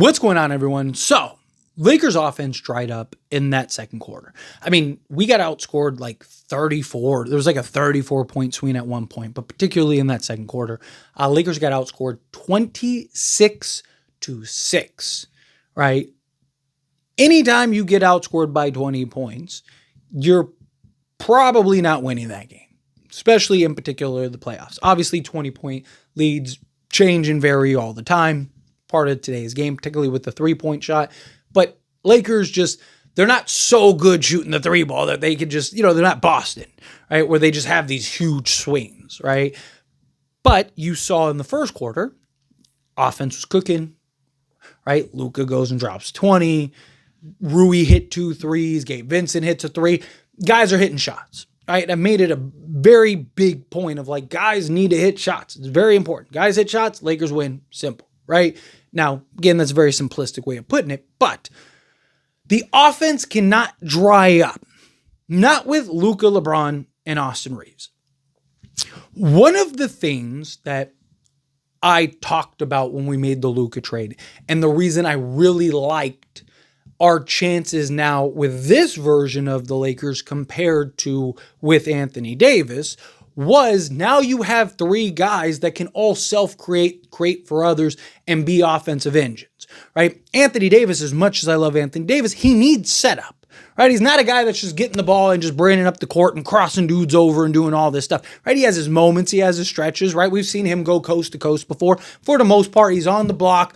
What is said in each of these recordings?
What's going on, everyone? So, Lakers offense dried up in that second quarter. I mean, we got outscored like 34. There was like a 34-point swing at one point, but particularly in that second quarter, Lakers got outscored 26-6, right? Anytime you get outscored by 20 points, you're probably not winning that game, especially in particular the playoffs. Obviously, 20-point leads change and vary all the time. Part of today's game, particularly with the three-point shot. But Lakers they're not so good shooting the three ball that they could just, they're not Boston, right? Where they just have these huge swings, right? But you saw in the first quarter, offense was cooking, right? Luka goes and drops 20. Rui hit 2 threes. Gabe Vincent hits a 3. Guys are hitting shots, right? I made it a very big point of like, guys need to hit shots. It's very important. Guys hit shots, Lakers win. Simple, right? Now, again, that's a very simplistic way of putting it, but the offense cannot dry up. Not with Luka, LeBron, and Austin Reeves. One of the things that I talked about when we made the Luka trade, and the reason I really liked our chances now with this version of the Lakers compared to with Anthony Davis, was now you have 3 guys that can all self-create, create for others, and be offensive engines, right? Anthony Davis, as much as I love Anthony Davis, he needs setup, right? He's not a guy that's just getting the ball and just bringing up the court and crossing dudes over and doing all this stuff, right? He has his moments, he has his stretches, right? We've seen him go coast to coast before. For the most part, he's on the block,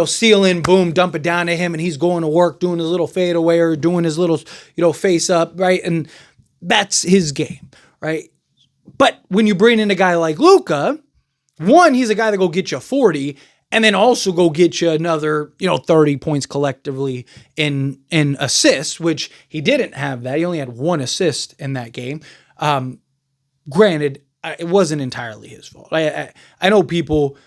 sealing, boom, dump it down to him, and he's going to work, doing his little fadeaway or doing his little, face up, right? And that's his game, right? But when you bring in a guy like Luka, one, he's a guy that go get you 40 and then also go get you another, 30 points collectively in assists, which he didn't have that. He only had 1 assist in that game. Granted, it wasn't entirely his fault. I know people,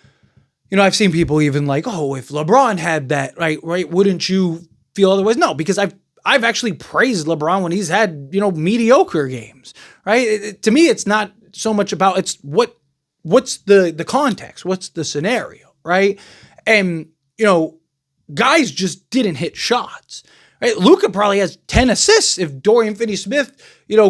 I've seen people even like, oh, if LeBron had that, right, wouldn't you feel otherwise? No, because I've actually praised LeBron when he's had, mediocre games, right? To me, it's not so much about, it's what's the context, what's the scenario, right? And, guys just didn't hit shots, right? Luka probably has 10 assists if Dorian Finney-Smith,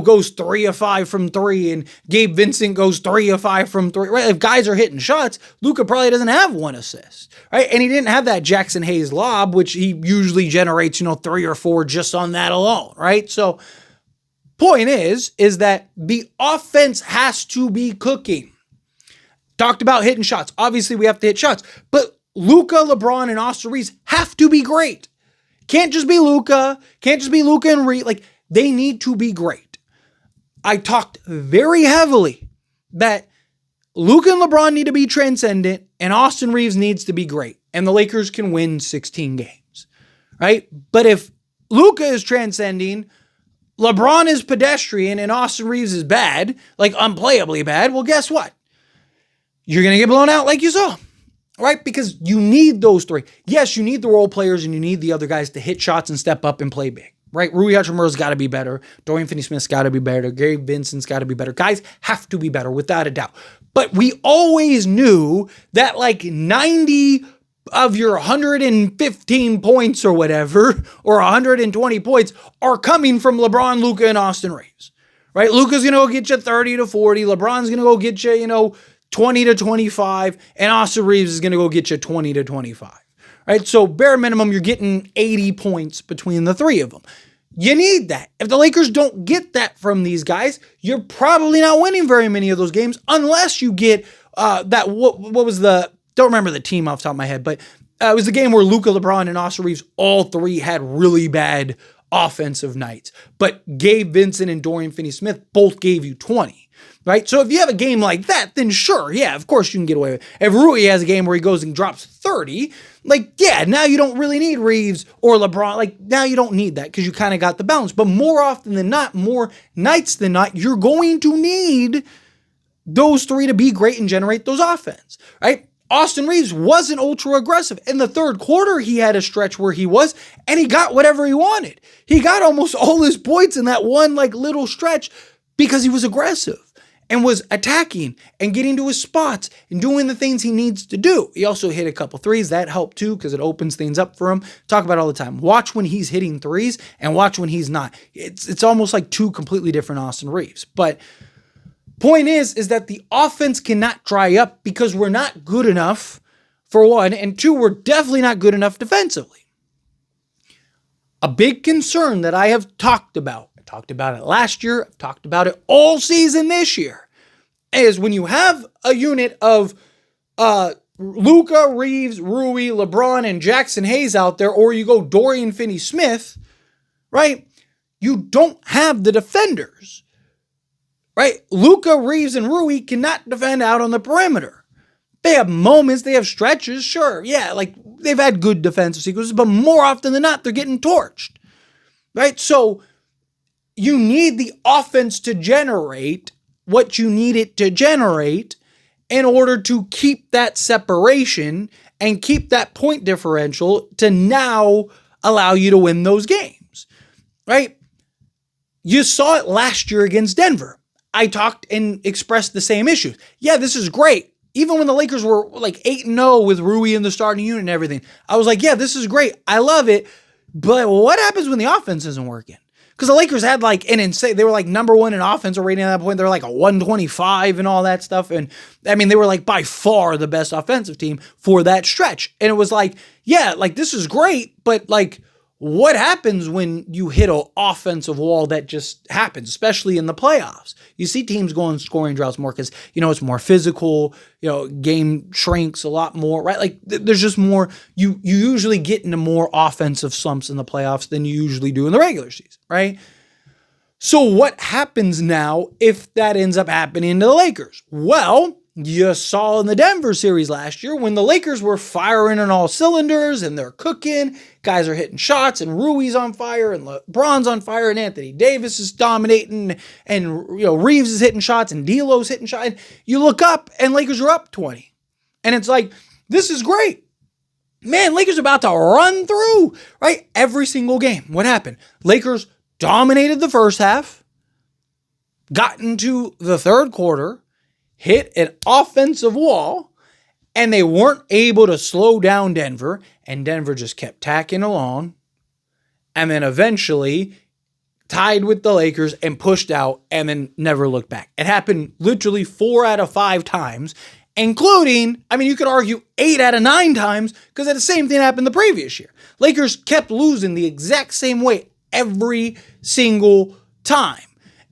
goes 3 of 5 from 3 and Gabe Vincent goes 3 of 5 from 3, right? If guys are hitting shots, Luka probably doesn't have 1 assist, right? And he didn't have that Jackson Hayes lob, which he usually generates, 3 or 4 just on that alone, right? So point is that the offense has to be cooking. Talked about hitting shots. Obviously, we have to hit shots, but Luka, LeBron, and Austin Reeves have to be great. Can't just be Luka. Can't just be Luka and Reeves. Like, they need to be great. I talked very heavily that Luka and LeBron need to be transcendent and Austin Reeves needs to be great. And the Lakers can win 16 games, right? But if Luka is transcending, LeBron is pedestrian, and Austin Reeves is bad, like unplayably bad, well, guess what? You're going to get blown out like you saw, right? Because you need those 3. Yes, you need the role players and you need the other guys to hit shots and step up and play big, right? Rui Hachimura's got to be better. Dorian Finney-Smith's got to be better. Gabe Vincent's got to be better. Guys have to be better without a doubt. But we always knew that like 90 of your 115 points or whatever, or 120 points are coming from LeBron, Luka, and Austin Reeves, right? Luka's going to go get you 30 to 40. LeBron's going to go get you, 20 to 25, and Austin Reeves is going to go get you 20 to 25, right? So bare minimum, you're getting 80 points between the 3 of them. You need that. If the Lakers don't get that from these guys, you're probably not winning very many of those games unless you get that, what was don't remember the team off the top of my head, but it was the game where Luka, LeBron, and Austin Reeves, all 3 had really bad offensive nights. But Gabe Vincent and Dorian Finney-Smith both gave you 20, right? So if you have a game like that, then sure, yeah, of course you can get away with it. If Rui has a game where he goes and drops 30, like, yeah, now you don't really need Reeves or LeBron. Like, now you don't need that because you kind of got the balance. But more often than not, more nights than not, you're going to need those 3 to be great and generate those offense, right? Austin Reeves wasn't ultra aggressive. In the third quarter, he had a stretch where he was, and he got whatever he wanted. He got almost all his points in that one like little stretch because he was aggressive. and was attacking and getting to his spots and doing the things he needs to do. He also hit a couple threes. That helped too because it opens things up for him. Talk about it all the time. Watch when he's hitting threes and watch when he's not. It's almost like two completely different Austin Reeves. But point is that the offense cannot dry up because we're not good enough, for one, and two, we're definitely not good enough defensively. A big concern that I have talked about, I talked about it last year, I've talked about it all season this year, is when you have a unit of Luka, Reeves, Rui, LeBron, and Jackson Hayes out there, or you go Dorian Finney-Smith, right? You don't have the defenders, right? Luka, Reeves, and Rui cannot defend out on the perimeter. They have moments, they have stretches, sure, yeah, like they've had good defensive sequences, but more often than not, they're getting torched, right? So you need the offense to generate what you need it to generate in order to keep that separation and keep that point differential to now allow you to win those games, right? You saw it last year against Denver. I talked and expressed the same issues. Yeah, this is great. Even when the Lakers were like 8-0 with Rui in the starting unit and everything, I was like, yeah, this is great. I love it. But what happens when the offense isn't working? Because the Lakers had like an insane, they were like number one in offensive rating at that point. They were like a 125 and all that stuff. And I mean, they were like by far the best offensive team for that stretch. And it was like, yeah, like this is great, but like, what happens when you hit an offensive wall that just happens, especially in the playoffs? You see teams go on scoring droughts more because, it's more physical, game shrinks a lot more, right? Like there's just more, you usually get into more offensive slumps in the playoffs than you usually do in the regular season, right? So what happens now if that ends up happening to the Lakers? Well, you saw in the Denver series last year when the Lakers were firing on all cylinders and they're cooking, guys are hitting shots and Rui's on fire and LeBron's on fire and Anthony Davis is dominating and Reeves is hitting shots and D'Lo's hitting shots. And you look up and Lakers are up 20. And it's like, this is great. Man, Lakers are about to run through, right? Every single game. What happened? Lakers dominated the first half, got into the third quarter, hit an offensive wall, and they weren't able to slow down Denver, and Denver just kept tacking along, and then eventually tied with the Lakers and pushed out, and then never looked back. It happened literally 4 out of 5 times, including, you could argue 8 out of 9 times, because the same thing happened the previous year. Lakers kept losing the exact same way every single time.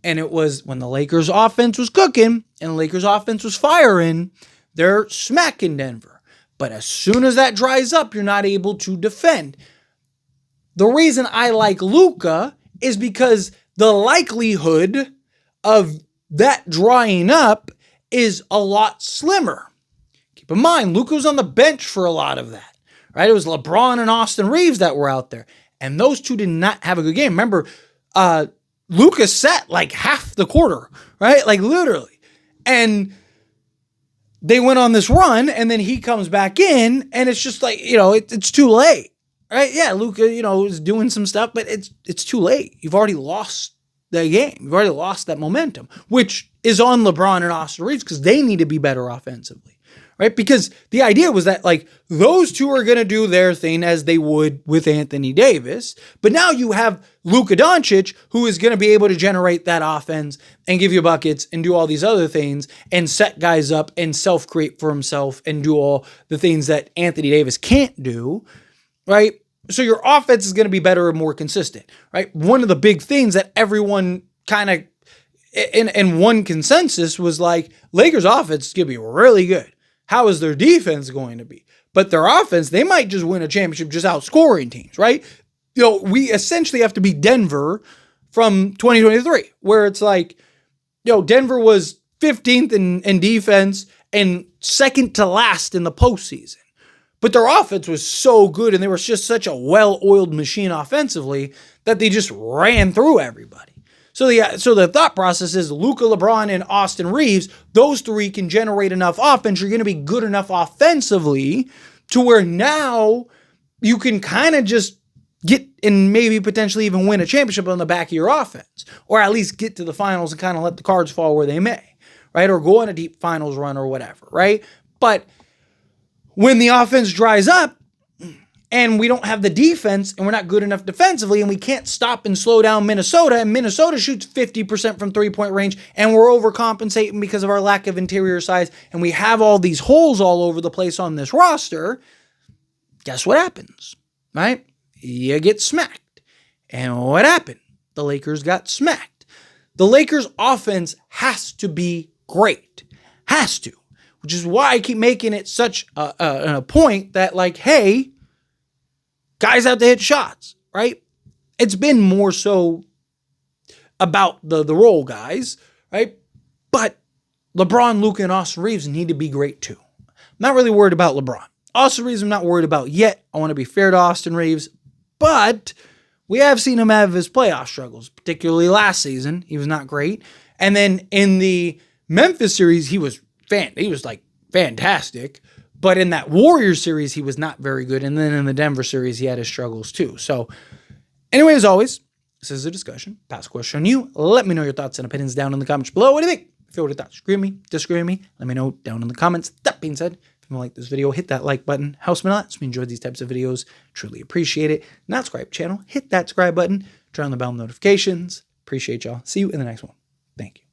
And it was when the Lakers offense was cooking and the Lakers offense was firing, they're smacking Denver. But as soon as that dries up, you're not able to defend. The reason I like Luka is because the likelihood of that drying up is a lot slimmer. Keep in mind, Luka was on the bench for a lot of that, right? It was LeBron and Austin Reeves that were out there. And those two did not have a good game. Remember, Luka sat like half the quarter, right? Like literally. And they went on this run and then he comes back in and it's just like, it's too late, right? Yeah, Luka, is doing some stuff, but it's too late. You've already lost the game. You've already lost that momentum, which is on LeBron and Austin Reeves because they need to be better offensively, right? Because the idea was that like those two are going to do their thing as they would with Anthony Davis. But now you have Luka Doncic who is going to be able to generate that offense and give you buckets and do all these other things and set guys up and self-create for himself and do all the things that Anthony Davis can't do, right? So your offense is going to be better and more consistent, right? One of the big things that everyone kind of in one consensus was like Lakers offense is going to be really good. How is their defense going to be? But their offense, they might just win a championship just outscoring teams, right? We essentially have to beat Denver from 2023, where it's like, Denver was 15th in defense and second to last in the postseason. But their offense was so good and they were just such a well-oiled machine offensively that they just ran through everybody. So the thought process is Luka, LeBron, and Austin Reeves, those three can generate enough offense. You're going to be good enough offensively to where now you can kind of just get and maybe potentially even win a championship on the back of your offense, or at least get to the finals and kind of let the cards fall where they may, right? Or go on a deep finals run or whatever, right? But when the offense dries up and we don't have the defense and we're not good enough defensively and we can't stop and slow down Minnesota, and Minnesota shoots 50% from three-point range and we're overcompensating because of our lack of interior size and we have all these holes all over the place on this roster, guess what happens, right? You get smacked. And what happened? The Lakers got smacked. The Lakers offense has to be great. Has to. Which is why I keep making it such a point that, like, hey, guys have to hit shots, right? It's been more so about the role guys, right? But LeBron, Luka, and Austin Reeves need to be great too. I'm not really worried about LeBron. Austin Reeves I'm not worried about yet. I want to be fair to Austin Reeves. But we have seen him have his playoff struggles, particularly last season. He was not great. And then in the Memphis series, he was like fantastic. But in that Warriors series, he was not very good. And then in the Denver series, he had his struggles too. So anyway, as always, this is a discussion. Pass a question on you. Let me know your thoughts and opinions down in the comments below. What do you think? If you have thoughts, agree with me, disagree with me, let me know down in the comments. That being said, if you like this video, hit that like button. Helps me a lot. So if you enjoyed these types of videos, truly appreciate it. Not subscribe channel, hit that subscribe button. Turn on the bell notifications. Appreciate y'all. See you in the next one. Thank you.